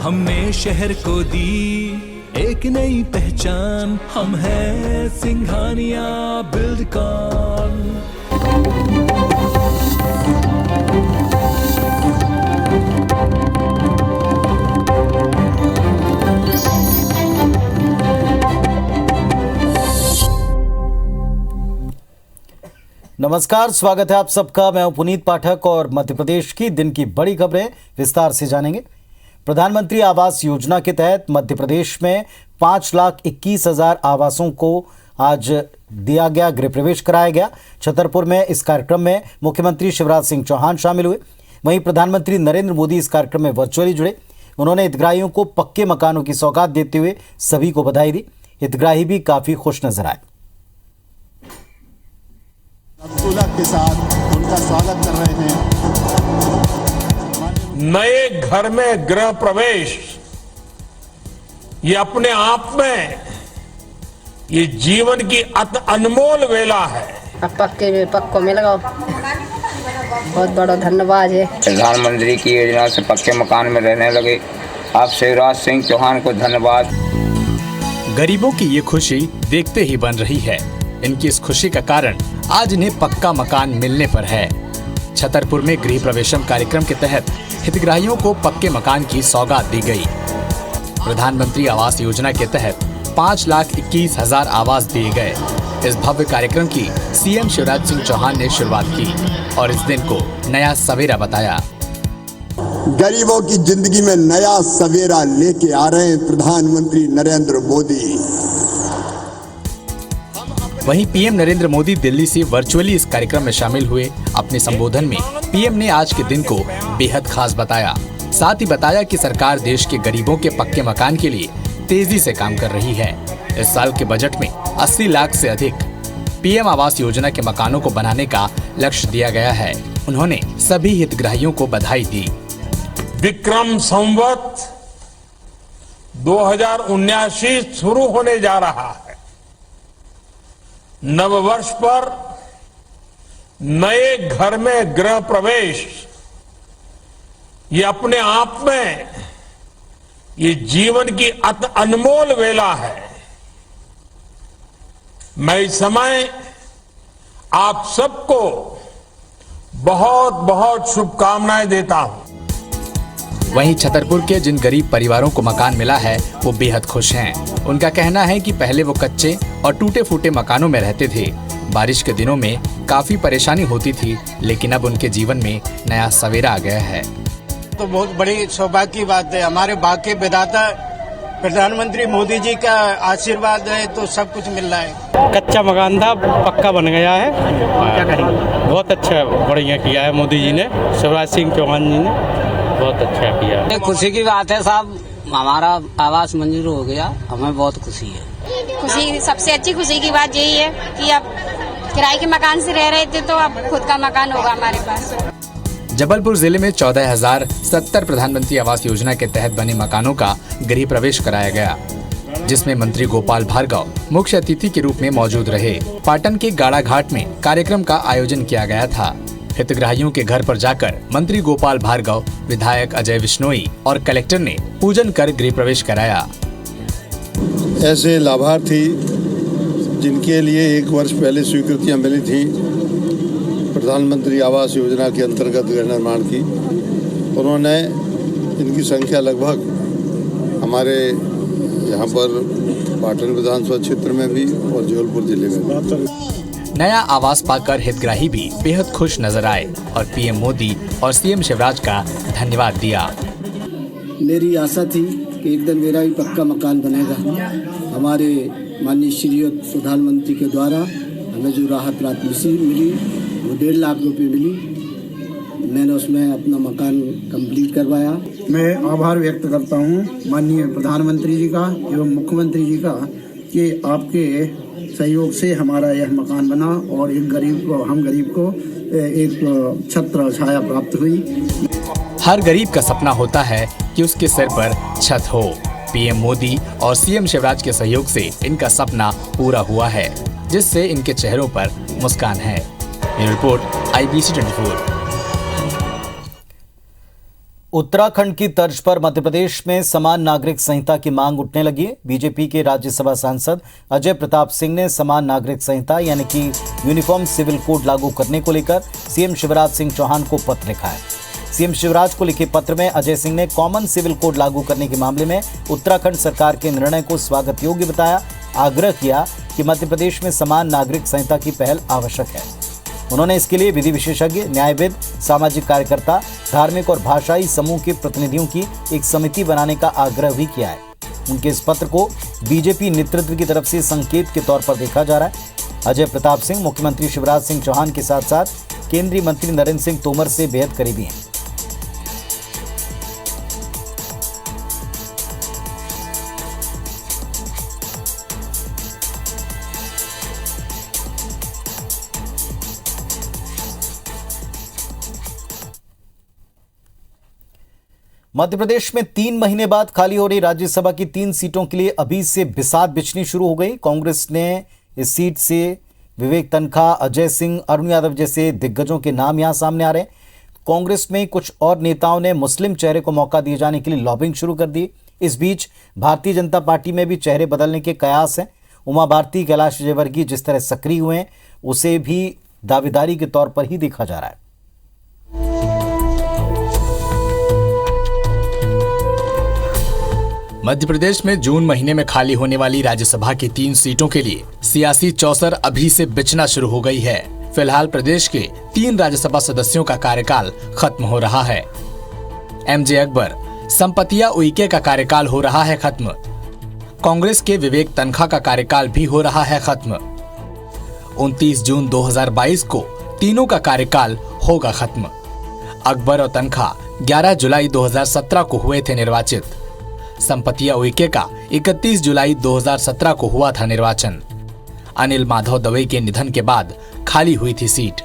हमने शहर को दी एक नई पहचान, हम हैं सिंघानिया बिल्डकॉन। नमस्कार, स्वागत है आप सबका। मैं हूं पुनीत पाठक और मध्य प्रदेश की दिन की बड़ी खबरें विस्तार से जानेंगे। प्रधानमंत्री आवास योजना के तहत मध्य प्रदेश में 5,21,000 आवासों को आज दिया गया, गृह प्रवेश कराया गया। छतरपुर में इस कार्यक्रम में मुख्यमंत्री शिवराज सिंह चौहान शामिल हुए। वहीं प्रधानमंत्री नरेंद्र मोदी इस कार्यक्रम में वर्चुअली जुड़े। उन्होंने हितग्राहियों को पक्के मकानों की सौगात देते हुए सभी को बधाई दी। हितग्राही भी काफी खुश नजर आए। के साथ उनका स्वागत कर रहे हैं। नए घर में गृह प्रवेश ये अपने आप में ये जीवन की अनमोल वेला है। अब पक्को मिल गया, बहुत बड़ा धन्यवाद है। प्रधानमंत्री की योजना से पक्के मकान में रहने लगे। आप शिवराज सिंह चौहान को धन्यवाद। गरीबों की ये खुशी देखते ही बन रही है। इनकी इस खुशी का कारण आज इन्हें पक्का मकान मिलने पर है। छतरपुर में गृह प्रवेशम कार्यक्रम के तहत हितग्राहियों को पक्के मकान की सौगात दी गई। प्रधानमंत्री आवास योजना के तहत 5,21,000 आवास दिए गए। इस भव्य कार्यक्रम की सीएम शिवराज सिंह चौहान ने शुरुआत की और इस दिन को नया सवेरा बताया। गरीबों की जिंदगी में नया सवेरा लेके आ रहे हैं प्रधानमंत्री नरेंद्र मोदी। वहीं पीएम नरेंद्र मोदी दिल्ली से वर्चुअली इस कार्यक्रम में शामिल हुए। अपने संबोधन में पीएम ने आज के दिन को बेहद खास बताया। साथ ही बताया कि सरकार देश के गरीबों के पक्के मकान के लिए तेजी से काम कर रही है। इस साल के बजट में 80 लाख से अधिक पीएम आवास योजना के मकानों को बनाने का लक्ष्य दिया गया है। उन्होंने सभी हितग्राहियों को बधाई दी। विक्रम संवत 2079 शुरू होने जा रहा है। नववर्ष पर नए घर में गृह प्रवेश ये अपने आप में ये जीवन की अनमोल वेला है। मैं इस समय आप सबको बहुत बहुत शुभकामनाएं देता हूं। वहीं छतरपुर के जिन गरीब परिवारों को मकान मिला है वो बेहद खुश हैं। उनका कहना है कि पहले वो कच्चे और टूटे फूटे मकानों में रहते थे। बारिश के दिनों में काफी परेशानी होती थी, लेकिन अब उनके जीवन में नया सवेरा आ गया है। तो बहुत बड़ी सौभाग्य की बात है। हमारे भाग्य विधाता प्रधानमंत्री मोदी जी का आशीर्वाद है तो सब कुछ मिल रहा है। कच्चा मकान था, पक्का बन गया है। क्या कहेंगे? बहुत अच्छा बढ़िया किया है मोदी जी ने, शिवराज सिंह चौहान जी ने बहुत अच्छा किया है। खुशी की बात है साहब, हमारा आवास मंजूर हो गया, हमें बहुत खुशी है। खुशी, सबसे अच्छी खुशी की बात यही है कि अब किराए के मकान से रह रहे थे तो अब खुद का मकान होगा हमारे पास। जबलपुर जिले में 14,070 प्रधानमंत्री आवास योजना के तहत बने मकानों का गृह प्रवेश कराया गया, जिसमें मंत्री गोपाल भार्गव मुख्य अतिथि के रूप में मौजूद रहे। पाटन के गाड़ा घाट में कार्यक्रम का आयोजन किया गया था। हितग्राहियों के घर पर जाकर मंत्री गोपाल भार्गव, विधायक अजय विश्नोई और कलेक्टर ने पूजन कर गृह प्रवेश कराया। ऐसे लाभार्थी जिनके लिए 1 वर्ष पहले स्वीकृतियां मिली थी प्रधानमंत्री आवास योजना के अंतर्गत गृह निर्माण की, उन्होंने इनकी संख्या लगभग हमारे यहाँ पर पाटन विधानसभा क्षेत्र में भी और जबलपुर जिले में भी। नया आवास पाकर हितग्राही भी बेहद खुश नजर आए और पीएम मोदी और सीएम शिवराज का धन्यवाद दिया। मेरी आशा थी कि एक दिन मेरा भी पक्का मकान बनेगा। हमारे माननीय श्री प्रधानमंत्री के द्वारा हमें जो राहत राशि मिली वो 1.5 लाख रुपए मिली। मैंने उसमें अपना मकान कंप्लीट करवाया। मैं आभार व्यक्त करता हूँ माननीय प्रधानमंत्री जी का एवं मुख्यमंत्री जी का कि आपके सहयोग से हमारा यह मकान बना और हम गरीब को एक छत्र छाया प्राप्त हुई। हर गरीब का सपना होता है कि उसके सिर पर छत हो। पीएम मोदी और सीएम शिवराज के सहयोग से इनका सपना पूरा हुआ है, जिससे इनके चेहरों पर मुस्कान है। ये रिपोर्ट IBC 24। उत्तराखंड की तर्ज पर मध्य प्रदेश में समान नागरिक संहिता की मांग उठने लगी है। बीजेपी के राज्यसभा सांसद अजय प्रताप सिंह ने समान नागरिक संहिता यानी कि यूनिफॉर्म सिविल कोड लागू करने को लेकर सीएम शिवराज सिंह चौहान को पत्र लिखा है। सीएम शिवराज को लिखे पत्र में अजय सिंह ने कॉमन सिविल कोड लागू करने के मामले में उत्तराखंड सरकार के निर्णय को स्वागत योग्य बताया। आग्रह किया कि मध्य प्रदेश में समान नागरिक संहिता की पहल आवश्यक है। उन्होंने इसके लिए विधि विशेषज्ञ, न्यायविद, सामाजिक कार्यकर्ता, धार्मिक और भाषाई समूह के प्रतिनिधियों की एक समिति बनाने का आग्रह भी किया है। उनके इस पत्र को बीजेपी नेतृत्व की तरफ से संकेत के तौर पर देखा जा रहा है। अजय प्रताप सिंह मुख्यमंत्री शिवराज सिंह चौहान के साथ साथ केंद्रीय मंत्री नरेंद्र सिंह तोमर से बेहद करीबी हैं। मध्य प्रदेश में 3 महीने बाद खाली हो रही राज्यसभा की 3 सीटों के लिए अभी से बिसात बिछनी शुरू हो गई। कांग्रेस ने इस सीट से विवेक तनखा, अजय सिंह, अरुण यादव जैसे दिग्गजों के नाम यहां सामने आ रहे हैं। कांग्रेस में कुछ और नेताओं ने मुस्लिम चेहरे को मौका दिए जाने के लिए लॉबिंग शुरू कर दी। इस बीच भारतीय जनता पार्टी में भी चेहरे बदलने के कयास हैं। उमा भारती, कैलाश विजयवर्गीय जिस तरह सक्रिय हुए हैं उसे भी दावेदारी के तौर पर ही देखा जा रहा है। मध्य प्रदेश में जून महीने में खाली होने वाली राज्यसभा की 3 सीटों के लिए सियासी चौसर अभी से बिछना शुरू हो गई है। फिलहाल प्रदेश के 3 राज्यसभा सदस्यों का कार्यकाल खत्म हो रहा है। एमजे अकबर, संपतिया उइके का कार्यकाल हो रहा है खत्म। कांग्रेस के विवेक तनखा का कार्यकाल भी हो रहा है खत्म। 29 जून 2022 को तीनों का कार्यकाल होगा खत्म। अकबर और तनखा 11 जुलाई 2017 को हुए थे निर्वाचित। संपतिया उइके का 31 जुलाई 2017 को हुआ था निर्वाचन। अनिल माधव दवे के निधन के बाद खाली हुई थी सीट।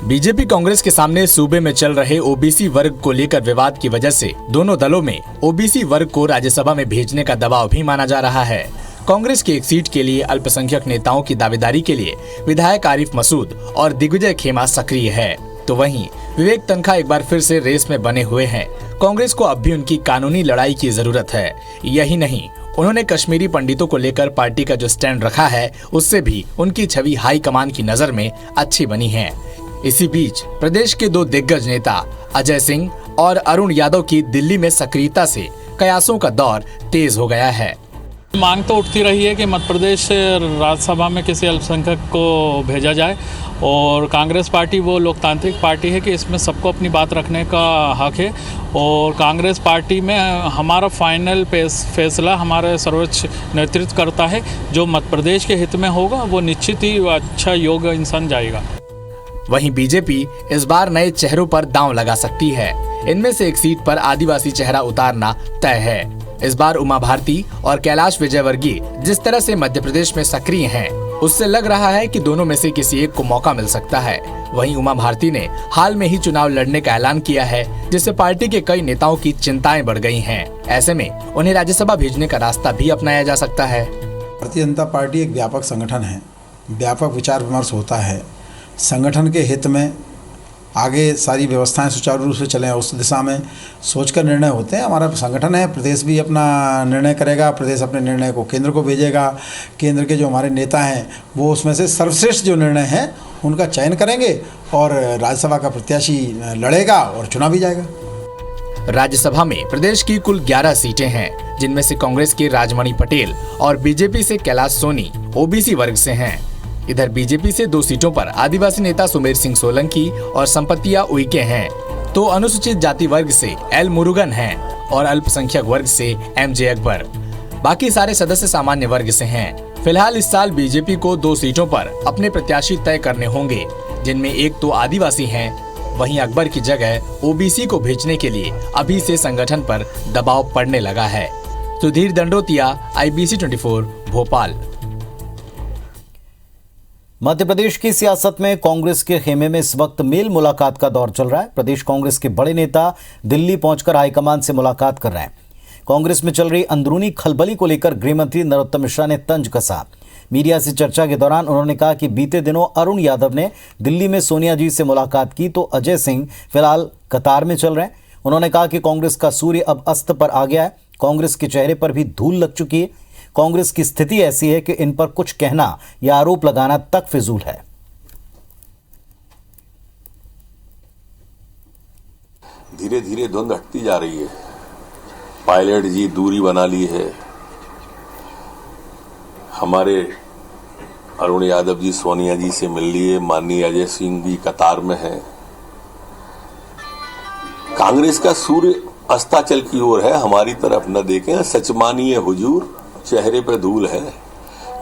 बीजेपी कांग्रेस के सामने सूबे में चल रहे ओबीसी वर्ग को लेकर विवाद की वजह से दोनों दलों में ओबीसी वर्ग को राज्यसभा में भेजने का दबाव भी माना जा रहा है। कांग्रेस की एक सीट के लिए अल्पसंख्यक नेताओं की दावेदारी के लिए विधायक आरिफ मसूद और दिग्विजय खेमा सक्रिय है, तो वहीं विवेक तनखा एक बार फिर से रेस में बने हुए हैं। कांग्रेस को अब भी उनकी कानूनी लड़ाई की जरूरत है। यही नहीं, उन्होंने कश्मीरी पंडितों को लेकर पार्टी का जो स्टैंड रखा है उससे भी उनकी छवि हाई कमान की नजर में अच्छी बनी है। इसी बीच प्रदेश के 2 दिग्गज नेता अजय सिंह और अरुण यादव की दिल्ली में सक्रियता से कयासों का दौर तेज हो गया है। मांग तो उठती रही है कि मध्य प्रदेश राज्यसभा में किसी अल्पसंख्यक को भेजा जाए, और कांग्रेस पार्टी वो लोकतांत्रिक पार्टी है कि इसमें सबको अपनी बात रखने का हक है, और कांग्रेस पार्टी में हमारा फाइनल फैसला हमारे सर्वोच्च नेतृत्व करता है। जो मध्य प्रदेश के हित में होगा वो निश्चित ही अच्छा योग्य इंसान जाएगा। वहीं बीजेपी इस बार नए चेहरों पर दांव लगा सकती है। इनमें से एक सीट पर आदिवासी चेहरा उतारना तय है। इस बार उमा भारती और कैलाश विजयवर्गीय जिस तरह से मध्य प्रदेश में सक्रिय हैं, उससे लग रहा है कि दोनों में से किसी एक को मौका मिल सकता है। वहीं उमा भारती ने हाल में ही चुनाव लड़ने का ऐलान किया है, जिससे पार्टी के कई नेताओं की चिंताएं बढ़ गई हैं। ऐसे में उन्हें राज्यसभा भेजने का रास्ता भी अपनाया जा सकता है। भारतीय जनता पार्टी एक व्यापक संगठन है, व्यापक विचार विमर्श होता है। संगठन के हित में आगे सारी व्यवस्थाएं सुचारू रूप से चलें उस दिशा में सोचकर निर्णय होते हैं। हमारा संगठन है, प्रदेश भी अपना निर्णय करेगा, प्रदेश अपने निर्णय को केंद्र को भेजेगा। केंद्र के जो हमारे नेता हैं वो उसमें से सर्वश्रेष्ठ जो निर्णय है उनका चयन करेंगे और राज्यसभा का प्रत्याशी लड़ेगा और चुना भी जाएगा। राज्यसभा में प्रदेश की कुल 11 सीटें हैं, जिनमें से कांग्रेस के राजमणि पटेल और बीजेपी से कैलाश सोनी ओबीसी वर्ग से हैं। इधर बीजेपी से 2 सीटों पर आदिवासी नेता सुमेर सिंह सोलंकी और संपतिया उइके हैं, तो अनुसूचित जाति वर्ग से एल मुरुगन हैं और अल्पसंख्यक वर्ग से एमजे अकबर। बाकी सारे सदस्य सामान्य वर्ग से हैं। फिलहाल इस साल बीजेपी को 2 सीटों पर अपने प्रत्याशी तय करने होंगे, जिनमें एक तो आदिवासी हैं। वहीं अकबर की जगह ओबीसी को भेजने के लिए अभी से संगठन पर दबाव पड़ने लगा है। सुधीर दंडोतिया, IBC 24, भोपाल। मध्य प्रदेश की सियासत में कांग्रेस के खेमे में इस वक्त मेल मुलाकात का दौर चल रहा है। प्रदेश कांग्रेस के बड़े नेता दिल्ली पहुंचकर हाईकमान से मुलाकात कर रहे हैं। कांग्रेस में चल रही अंदरूनी खलबली को लेकर गृह मंत्री नरोत्तम मिश्रा ने तंज कसा। मीडिया से चर्चा के दौरान उन्होंने कहा कि बीते दिनों अरुण यादव ने दिल्ली में सोनिया जी से मुलाकात की, तो अजय सिंह फिलहाल कतार में चल रहे हैं। उन्होंने कहा कि कांग्रेस का सूर्य अब अस्त पर आ गया है। कांग्रेस के चेहरे पर भी धूल लग चुकी है। कांग्रेस की स्थिति ऐसी है कि इन पर कुछ कहना या आरोप लगाना तक फिजूल है। धीरे धीरे धुंध हटती जा रही है। पायलट जी दूरी बना ली है। हमारे अरुण यादव जी सोनिया जी से मिल लिए। माननीय अजय सिंह जी कतार में हैं। कांग्रेस का सूर्य अस्ताचल की ओर है। हमारी तरफ न देखें। सच मानिए हुजूर, चेहरे पे धूल है।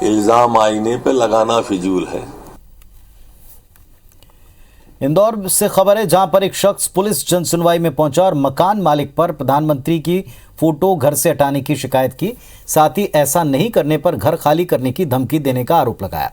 इल्जाम आईने पे लगाना फिजूल है। इंदौर से खबर है, जहां पर एक शख्स पुलिस जनसुनवाई में पहुंचा और मकान मालिक पर प्रधानमंत्री की फोटो घर से हटाने की शिकायत की। साथ ही ऐसा नहीं करने पर घर खाली करने की धमकी देने का आरोप लगाया।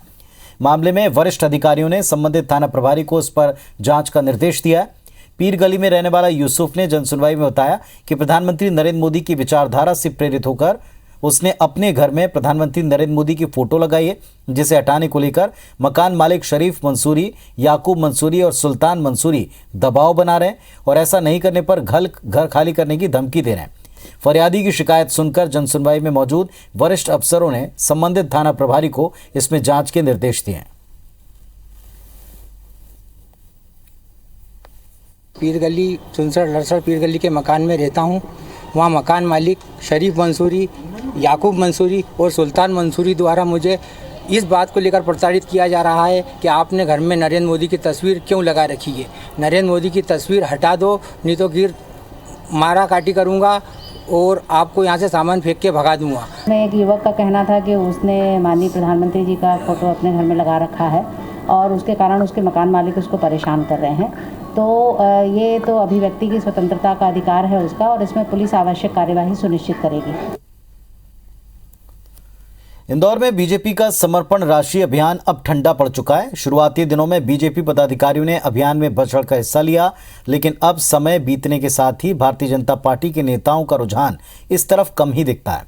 मामले में वरिष्ठ अधिकारियों ने संबंधित थाना प्रभारी को इस पर जांच का निर्देश दिया है। पीर गली में रहने वाला यूसुफ ने जनसुनवाई में बताया कि प्रधानमंत्री नरेंद्र मोदी की विचारधारा से प्रेरित होकर उसने अपने घर में प्रधानमंत्री नरेंद्र मोदी की फोटो लगाई है, जिसे हटाने को लेकर मकान मालिक शरीफ मंसूरी, याकूब मंसूरी और सुल्तान मंसूरी दबाव बना रहे हैं और ऐसा नहीं करने पर घर खाली करने की धमकी दे रहे हैं। फरियादी की शिकायत सुनकर जनसुनवाई में मौजूद वरिष्ठ अफसरों ने संबंधित थाना प्रभारी को इसमें जांच के निर्देश दिए हैं। पीर गली सुनसर लड़सर पीर गली के मकान में रहता हूँ। वहाँ मकान मालिक शरीफ मंसूरी, याकूब मंसूरी और सुल्तान मंसूरी द्वारा मुझे इस बात को लेकर प्रताड़ित किया जा रहा है कि आपने घर में नरेंद्र मोदी की तस्वीर क्यों लगा रखी है। नरेंद्र मोदी की तस्वीर हटा दो, नहीं तो गिर मारा काटी करूँगा और आपको यहाँ से सामान फेंक के भगा दूँगा। एक युवक का कहना था कि उसने माननीय प्रधानमंत्री जी का फोटो अपने घर में लगा रखा है और उसके कारण उसके मकान मालिक उसको परेशान कर रहे हैं। तो ये तो अभिव्यक्ति की स्वतंत्रता का अधिकार है उसका और इसमें पुलिस आवश्यक कार्यवाही सुनिश्चित करेगी। इंदौर में बीजेपी का समर्पण राशि अभियान अब ठंडा पड़ चुका है। शुरुआती दिनों में बीजेपी पदाधिकारियों ने अभियान में बढ़ चढ़कर हिस्सा लिया, लेकिन अब समय बीतने के साथ ही भारतीय जनता पार्टी के नेताओं का रुझान इस तरफ कम ही दिखता है।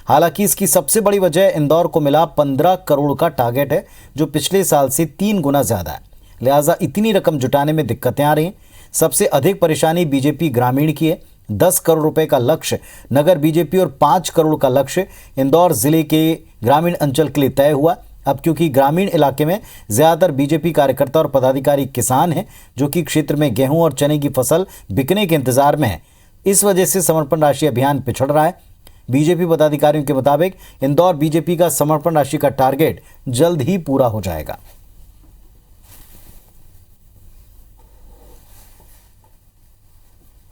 हालांकि इसकी सबसे बड़ी वजह इंदौर को मिला 15 करोड़ का टारगेट है, जो पिछले साल से 3 गुना ज्यादा है। लिहाजा इतनी रकम जुटाने में दिक्कतें आ रही हैं। सबसे अधिक परेशानी बीजेपी ग्रामीण की है। 10 करोड़ रुपए का लक्ष्य नगर बीजेपी और 5 करोड़ का लक्ष्य इंदौर जिले के ग्रामीण अंचल के लिए तय हुआ। अब क्योंकि ग्रामीण इलाके में ज्यादातर बीजेपी कार्यकर्ता और पदाधिकारी किसान हैं, जो कि क्षेत्र में गेहूं और चने की फसल बिकने के इंतजार में है, इस वजह से समर्पण राशि अभियान पिछड़ रहा है। बीजेपी पदाधिकारियों के मुताबिक इंदौर बीजेपी का समर्पण राशि का टारगेट जल्द ही पूरा हो जाएगा।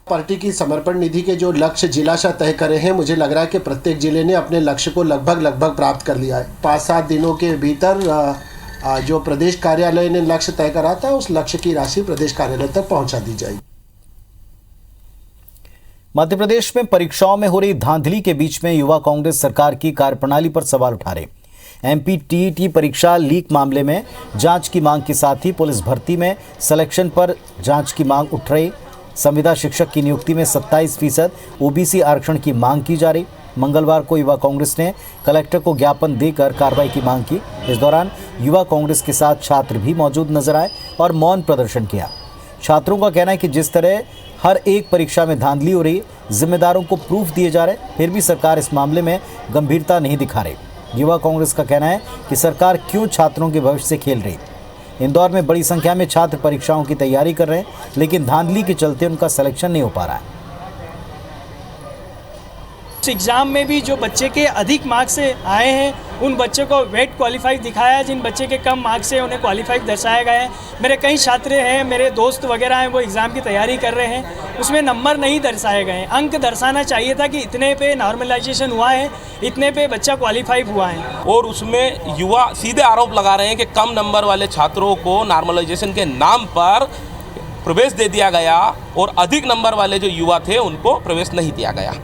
पार्टी की समर्पण निधि के जो लक्ष्य जिलाशाह तय करे हैं, मुझे लग रहा है कि प्रत्येक जिले ने अपने लक्ष्य को लगभग प्राप्त कर लिया है। 5-7 दिनों के भीतर जो प्रदेश कार्यालय ने लक्ष्य तय करा था, उस लक्ष्य की राशि प्रदेश कार्यालय तक पहुंचा दी जाएगी। मध्य प्रदेश में परीक्षाओं में हो रही धांधली के बीच में युवा कांग्रेस सरकार की कार्यप्रणाली पर सवाल उठा रहे। एमपी टीईटी परीक्षा लीक मामले में जांच की मांग के साथ ही पुलिस भर्ती में सिलेक्शन पर जांच की मांग उठ रही। संविदा शिक्षक की नियुक्ति में 27% ओबीसी आरक्षण की मांग की जा रही। मंगलवार को युवा कांग्रेस ने कलेक्टर को ज्ञापन देकर कार्रवाई की मांग की। इस दौरान युवा कांग्रेस के साथ छात्र भी मौजूद नजर आए और मौन प्रदर्शन किया। छात्रों का कहना है कि जिस तरह हर एक परीक्षा में धांधली हो रही, जिम्मेदारों को प्रूफ दिए जा रहे, फिर भी सरकार इस मामले में गंभीरता नहीं दिखा रही। युवा कांग्रेस का कहना है कि सरकार क्यों छात्रों के भविष्य से खेल रही। इंदौर में बड़ी संख्या में छात्र परीक्षाओं की तैयारी कर रहे हैं, लेकिन धांधली के चलते उनका सिलेक्शन नहीं हो पा रहा है। एग्ज़ाम में भी जो बच्चे के अधिक मार्क्स से आए हैं, उन बच्चों को वेट क्वालिफाई दिखाया है। जिन बच्चे के कम मार्क्स से उन्हें क्वालिफाई दर्शाया गया है। मेरे कई छात्र हैं, मेरे दोस्त वगैरह हैं, वो एग्ज़ाम की तैयारी कर रहे हैं, उसमें नंबर नहीं दर्शाए गए हैं। अंक दर्शाना चाहिए था कि इतने पे नॉर्मलाइजेशन हुआ है, इतने पे बच्चा क्वालिफाई हुआ है। और उसमें युवा सीधे आरोप लगा रहे हैं कि कम नंबर वाले छात्रों को नॉर्मलाइजेशन के नाम पर प्रवेश दे दिया गया और अधिक नंबर वाले जो युवा थे उनको प्रवेश नहीं दिया गया।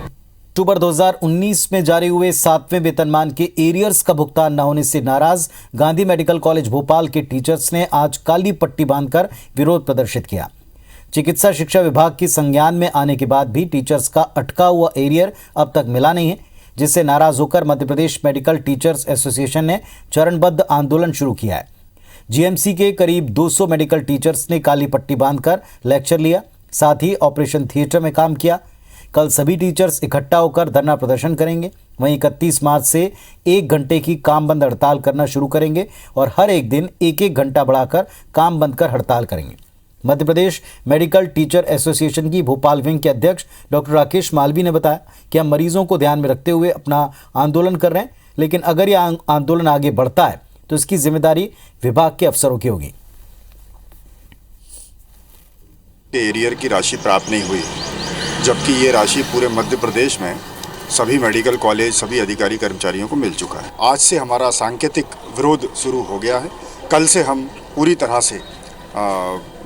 अक्टूबर 2019 में जारी हुए 7वें वेतनमान के एरियर्स का भुगतान न होने से नाराज गांधी मेडिकल कॉलेज भोपाल के टीचर्स ने आज काली पट्टी बांधकर विरोध प्रदर्शित किया। चिकित्सा शिक्षा विभाग की संज्ञान में आने के बाद भी टीचर्स का अटका हुआ एरियर अब तक मिला नहीं है, जिससे नाराज होकर Madhya Pradesh medical teachers association ने चरणबद्ध आंदोलन शुरू किया है। जीएमसी के करीब 200 मेडिकल टीचर्स ने काली पट्टी बांधकर लेक्चर लिया। साथ ही ऑपरेशन थिएटर में काम किया। कल सभी टीचर्स इकट्ठा होकर धरना प्रदर्शन करेंगे। वहीं 31 मार्च से 1 घंटे की काम बंद हड़ताल करना शुरू करेंगे और हर एक दिन 1-1 घंटा बढ़ाकर काम बंद कर हड़ताल करेंगे। Madhya Pradesh medical teacher association की भोपाल विंग के अध्यक्ष डॉक्टर राकेश मालवी ने बताया कि हम मरीजों को ध्यान में रखते हुए अपना आंदोलन कर रहे हैं, लेकिन अगर यह आंदोलन आगे बढ़ता है तो इसकी जिम्मेदारी विभाग के अफसरों की होगी। एरियर की राशि प्राप्त नहीं हुई, जबकि ये राशि पूरे मध्य प्रदेश में सभी मेडिकल कॉलेज, सभी अधिकारी कर्मचारियों को मिल चुका है। आज से हमारा सांकेतिक विरोध शुरू हो गया है। कल से हम पूरी तरह से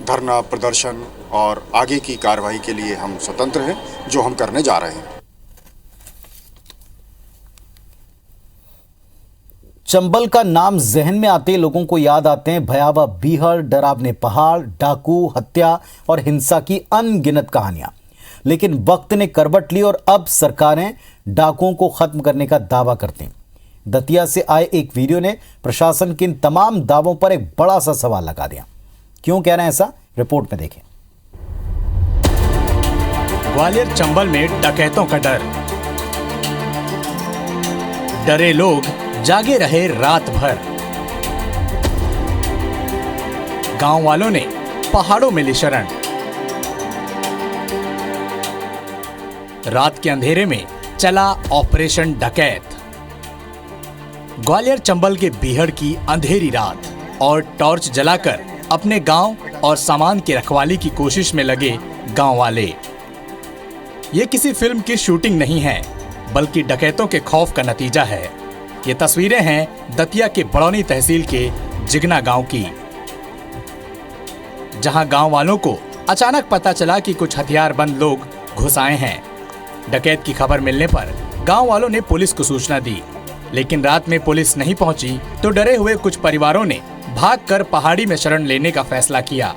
धरना प्रदर्शन और आगे की कार्रवाई के लिए हम स्वतंत्र हैं, जो हम करने जा रहे हैं। चंबल का नाम जहन में आते लोगों को याद आते हैं भयावह बीहड़, डरावने पहाड़, डाकू, हत्या और हिंसा की अनगिनत कहानियां। लेकिन वक्त ने करवट ली और अब सरकारें डाकुओं को खत्म करने का दावा करती हैं। दतिया से आए एक वीडियो ने प्रशासन के इन तमाम दावों पर एक बड़ा सा सवाल लगा दिया। क्यों कह रहे हैं ऐसा, रिपोर्ट में देखें। ग्वालियर चंबल में डकैतों का डर। डरे लोग जागे रहे रात भर। गांव वालों ने पहाड़ों में ली शरण। रात के अंधेरे में चला ऑपरेशन डकैत। ग्वालियर चंबल के बीहड़ की अंधेरी रात और टॉर्च जलाकर अपने गांव और सामान की रखवाली की कोशिश में लगे गांव वाले। ये किसी फिल्म की शूटिंग नहीं है, बल्कि डकैतों के खौफ का नतीजा है। ये तस्वीरें हैं दतिया के बड़ौनी तहसील के जिगना गांव की, जहां गांव वालों को अचानक पता चला कि कुछ हथियारबंद लोग घुस आए हैं। डकैत की खबर मिलने पर गांव वालों ने पुलिस को सूचना दी, लेकिन रात में पुलिस नहीं पहुंची तो डरे हुए कुछ परिवारों ने भागकर पहाड़ी में शरण लेने का फैसला किया।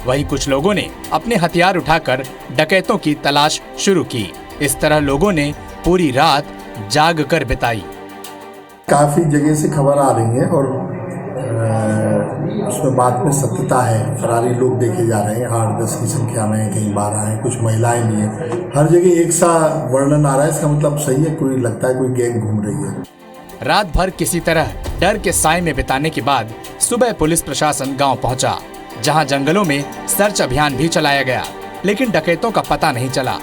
वहीं कुछ लोगों ने अपने हथियार उठाकर डकैतों की तलाश शुरू की। इस तरह लोगों ने पूरी रात जाग कर बिताई। काफी जगह से खबर आ रही है और उसमें बात में सत्यता है। फरारी लोग देखे जा रहे हैं 8-10 की संख्या में, कहीं 12 हैं, कुछ महिलाएं भी हैं। हर जगह एक सा वर्णन आ रहा है। इसका मतलब सही है, कोई लगता है कोई गैंग घूम रही है। रात भर किसी तरह डर के साए में बिताने के बाद सुबह पुलिस प्रशासन गांव पहुंचा, जहां जंगलों में सर्च अभियान भी चलाया गया, लेकिन डकैतों का पता नहीं चला।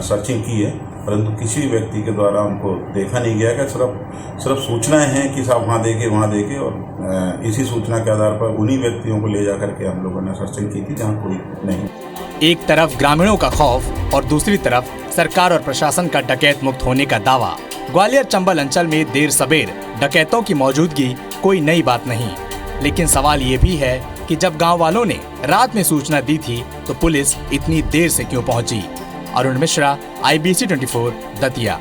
सर्चिंग की है, परंतु किसी व्यक्ति के द्वारा हमको देखा नहीं गया कि सिर्फ सूचनाएं हैं कि साहब वहाँ देखे और इसी सूचना के आधार पर उन्हीं व्यक्तियों को ले जा करके हम लोगों ने सर्चिंग की थी, जहाँ कोई नहीं। एक तरफ ग्रामीणों का खौफ और दूसरी तरफ सरकार और प्रशासन का डकैत मुक्त होने का दावा। ग्वालियर चंबल अंचल में देर सबेर डकैतों की मौजूदगी कोई नई बात नहीं, लेकिन सवाल ये भी है कि जब गांव वालों ने रात में सूचना दी थी तो पुलिस इतनी देर से क्यों पहुंची। अरुण मिश्रा, IBC 24, दतिया।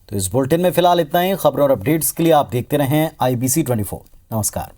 तो इस बुलेटिन में फिलहाल इतना ही। खबरों और अपडेट्स के लिए आप देखते रहें IBC 24। नमस्कार।